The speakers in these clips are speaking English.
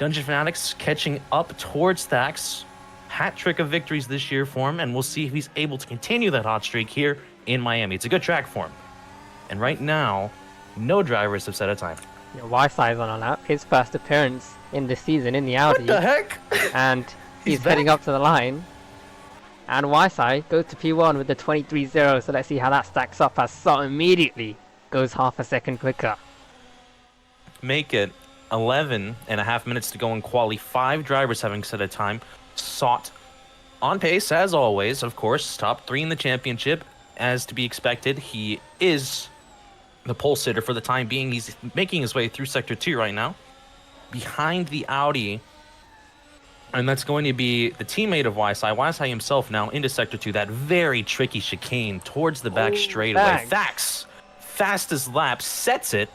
Dungeon Fanatics catching up towards Thax. Hat trick of victories this year for him, and we'll see if he's able to continue that hot streak here in Miami. It's a good track for him. And right now, no drivers have set a time. Yeah, Y-Size on a lap, his first appearance in this season in the Audi. What the heck? And he's heading up to the line. And Y-Size goes to P1 with the 23.0, so let's see how that stacks up as Sot immediately goes half a second quicker. Make it 11.5 minutes to go in quali. 5 drivers having set a time. Sot on pace, as always, of course. Top 3 in the championship, as to be expected. He is the pole sitter for the time being. He's making his way through Sector 2 right now, behind the Audi. And that's going to be the teammate of YSI. YSI himself now into Sector 2. That very tricky chicane towards the back straightaway. Thax, fastest lap, sets it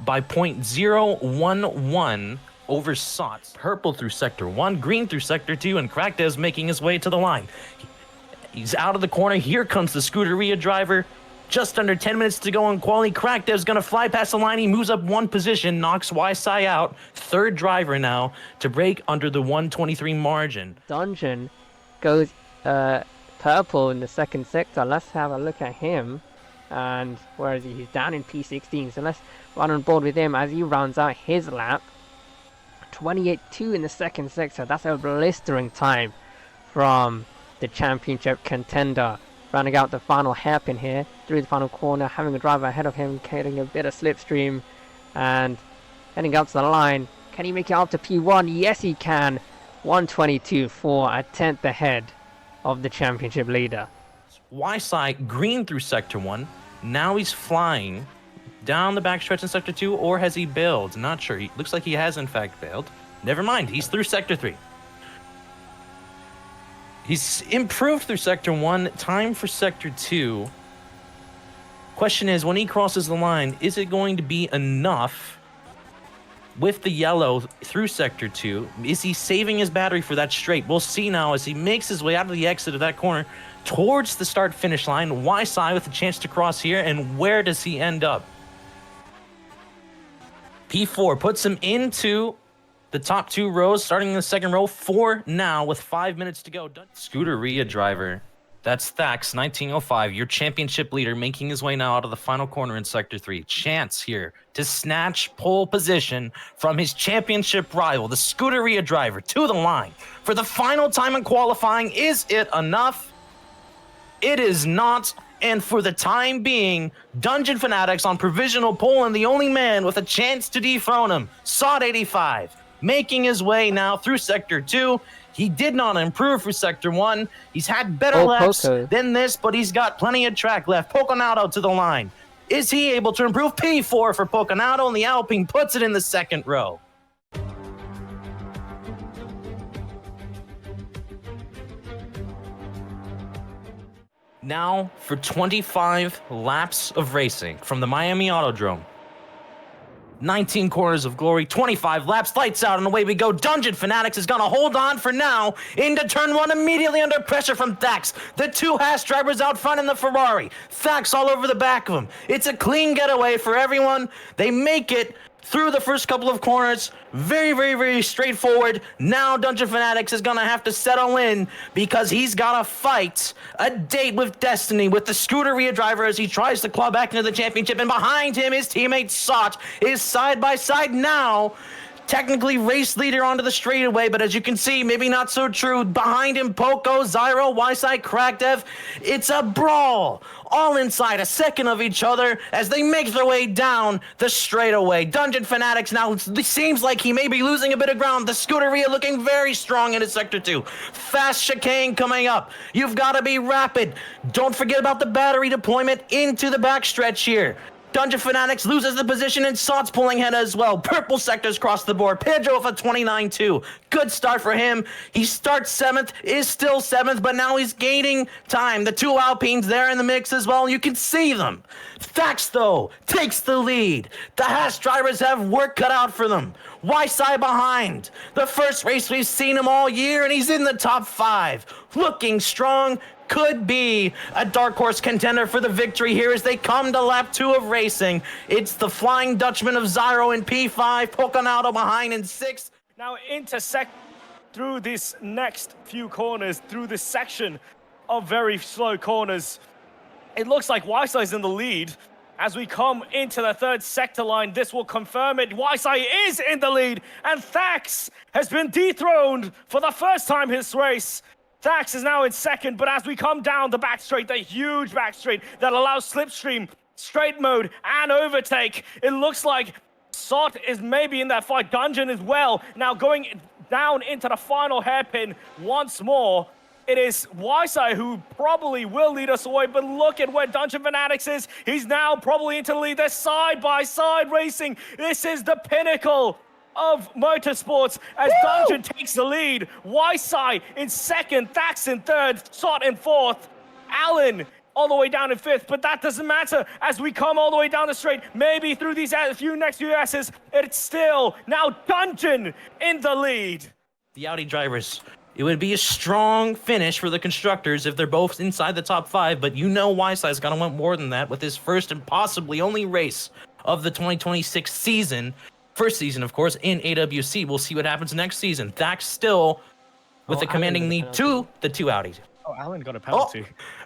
by 0.011 over Sot. Purple through Sector 1, green through Sector 2, and Crackdev's making his way to the line. He's out of the corner. Here comes the Scuderia driver. Just under 10 minutes to go on quali. Crackdev's going to fly past the line. He moves up 1 position, knocks YSI out. 3rd driver now to break under the 123 margin. Dungeon goes purple in the 2nd sector. Let's have a look at him. And where is he? He's down in P16. So let's run on board with him as he rounds out his lap. 28.2 in the 2nd sector. That's a blistering time from the championship contender. Rounding out the final hairpin here, through the final corner, having a driver ahead of him, getting a bit of slipstream, and heading up to the line. Can he make it up to P1? Yes, he can. 122 for a 10th ahead of the championship leader. YSI green through Sector 1. Now he's flying down the backstretch in Sector 2, or has he bailed? Not sure. He looks like he has, in fact, bailed. Never mind. He's through Sector 3. He's improved through Sector 1. Time for Sector 2. Question is, when he crosses the line, is it going to be enough with the yellow through Sector 2? Is he saving his battery for that straight? We'll see now as he makes his way out of the exit of that corner towards the start-finish line. YSI with a chance to cross here, and where does he end up? P4 puts him into the top 2 rows, starting in the 2nd row. 4 now with 5 minutes to go. Scuderia driver. That's Thax, 1905, your championship leader, making his way now out of the final corner in Sector 3. Chance here to snatch pole position from his championship rival, the Scuderia driver, to the line. For the final time in qualifying, is it enough? It is not. And for the time being, Dungeon Fanatics on provisional pole, and the only man with a chance to dethrone him, Sot85, making his way now through Sector 2. He did not improve for Sector 1. He's had better laps than this, but he's got plenty of track left. Poconato to the line. Is he able to improve? P4 for Poconato, and the Alpine puts it in the 2nd row. Now for 25 laps of racing from the Miami Autodrome. 19 corners of glory, 25 laps, lights out, and away we go. Dungeon Fanatics is going to hold on for now into turn 1, immediately under pressure from Thax. The 2 Haas drivers out front in the Ferrari. Thax all over the back of him. It's a clean getaway for everyone. They make it through the first couple of corners. Very, very, very straightforward. Now Dungeon Fanatics is going to have to settle in, because he's got to fight a date with destiny with the Scuderia driver as he tries to claw back into the championship. And behind him, his teammate Sot is side by side now. Technically race leader onto the straightaway, but as you can see, maybe not so true. Behind him, Poco, Zyro, YSI, Crackdev. It's a brawl, all inside a second of each other as they make their way down the straightaway. Dungeon Fanatics now seems like he may be losing a bit of ground. The Scuderia looking very strong in his Sector 2. Fast chicane coming up. You've got to be rapid. Don't forget about the battery deployment into the backstretch here. Dungeon Fanatics loses the position, and Sot's pulling ahead as well. Purple sectors across the board. Pedro with a 29.2. Good start for him. He starts 7th, is still 7th, but now he's gaining time. The 2 Alpines there in the mix as well. You can see them. Thax, though, takes the lead. The Haas drivers have work cut out for them. YSI behind. The first race we've seen him all year, and he's in the top 5. Looking strong. Could be a dark horse contender for the victory here as they come to lap 2 of racing. It's the Flying Dutchman of Zyro in P5, Poconato behind in 6th. Now intersect through this next few corners, through this section of very slow corners. It looks like Weissai is in the lead. As we come into the third sector line, this will confirm it. Weissai is in the lead, and Thax has been dethroned for the first time this race. Thax is now in second, but as we come down the back straight, the huge back straight that allows slipstream, straight mode, and overtake, it looks like Sot is maybe in that fight. Dungeon as well. Now going down into the final hairpin once more. It is Weissai who probably will lead us away, but look at where Dungeon Fanatics is. He's now probably into the lead. They're side-by-side racing. This is the pinnacle of motorsports as Dungeon takes the lead. Weissai in second, Thax in third, Sot in fourth, Alan all the way down in fifth, but that doesn't matter as we come all the way down the straight, maybe through these next few S's, it's still now Dungeon in the lead. The Audi drivers, it would be a strong finish for the constructors if they're both inside the top 5, but you know Weissai's gonna want more than that with his first and possibly only race of the 2026 season. First season, of course, in AWC. We'll see what happens next season. Thax still with a commanding lead to the 2 Audis. Oh, Alan got a penalty.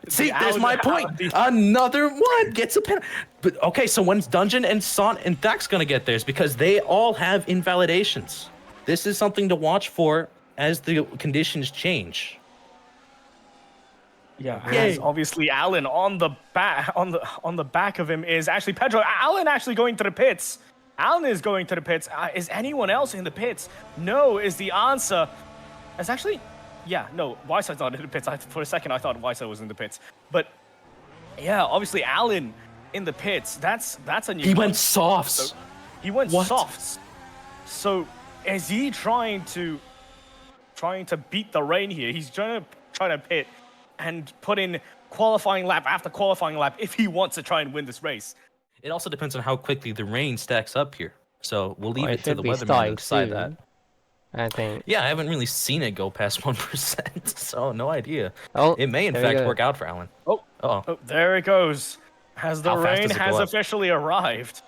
See, there's my point. Another one gets a penalty. But okay, so when's Dungeon and Sot and Thax gonna get theirs? Because they all have invalidations. This is something to watch for as the conditions change. Yeah, as obviously Alan on the back of him is actually Pedro. Alan actually going to the pits. Alan is going to the pits. Is anyone else in the pits? No is the answer. It's actually. Yeah, no, Weissai's not in the pits. For a second, I thought Weissai was in the pits. But, yeah, obviously, Alan in the pits. That's a new... He went softs. So, he went softs. So, is he trying to beat the rain here? He's trying to pit and put in qualifying lap after qualifying lap if he wants to try and win this race. It also depends on how quickly the rain stacks up here. So, we'll leave it to the weatherman to decide that. I think. Yeah, I haven't really seen it go past 1%, so no idea. Oh, it may in fact work out for Alan. Oh, there it goes. As the rain has officially arrived.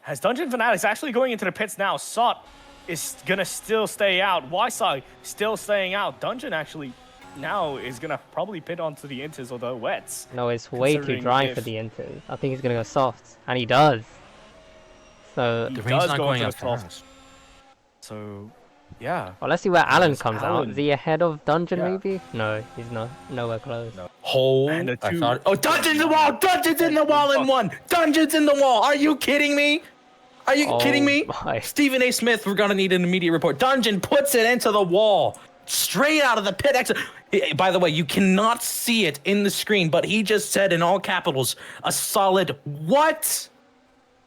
As Dungeon Fanatics actually going into the pits now, Sot is gonna still stay out. Weissai still staying out. Dungeon actually now is gonna probably pit onto the inters or the wets. No, it's way too dry for the inters. I think he's gonna go soft, and he does. So the rain's not going up fast. So. Yeah. Well, let's see where Alan comes out. Is he ahead of Dungeon, maybe? No, he's not. Nowhere close. No. Oh, Dungeon's in the wall! Dungeon's in the wall in one! Dungeon's in the wall! Are you kidding me? Are you kidding me? Stephen A. Smith, we're gonna need an immediate report. Dungeon puts it into the wall. Straight out of the pit exit. By the way, you cannot see it in the screen, but he just said in all capitals, a solid what?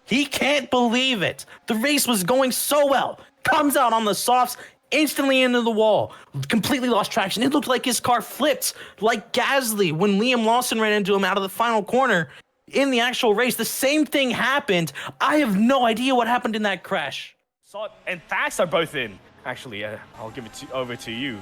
He can't believe it. The race was going so well. Comes out on the softs, instantly into the wall. Completely lost traction. It looked like his car flipped like Gasly when Liam Lawson ran into him out of the final corner in the actual race. The same thing happened. I have no idea what happened in that crash. Sot and Thax are both in. Actually, I'll give it over to you,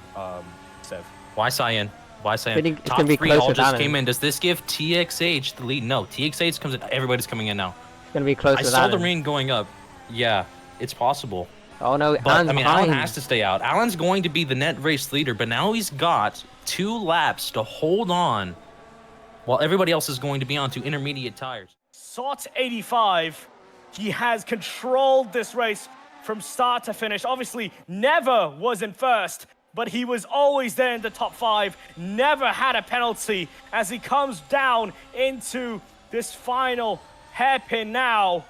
Sev. Weissai in. Weissai in. Top 3 all just came in. Does this give TXH the lead? No, TXH comes in. Everybody's coming in now. It's going to be close to I saw the rain going up. Yeah, it's possible. Oh no, but, Alan has to stay out. Alan's going to be the net race leader, but now he's got 2 laps to hold on while everybody else is going to be on to intermediate tires. Sot 85, he has controlled this race from start to finish. Obviously, never was in first, but he was always there in the top 5, never had a penalty as he comes down into this final hairpin now.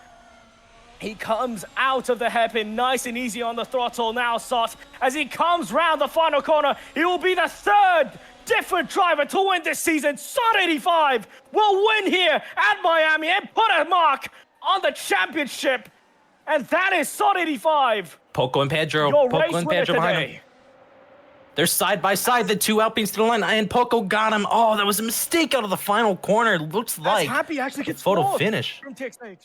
He comes out of the hairpin nice and easy on the throttle now, Sot. As he comes round the final corner, he will be the 3rd different driver to win this season. Sot 85 will win here at Miami and put a mark on the championship. And that is Sot 85. Poco and Pedro. Poco and Pedro behind him. They're side by side, the 2 Alpines to the line, and Poco got him. Oh, that was a mistake out of the final corner. Looks like Happy actually gets photo finish. From TXH.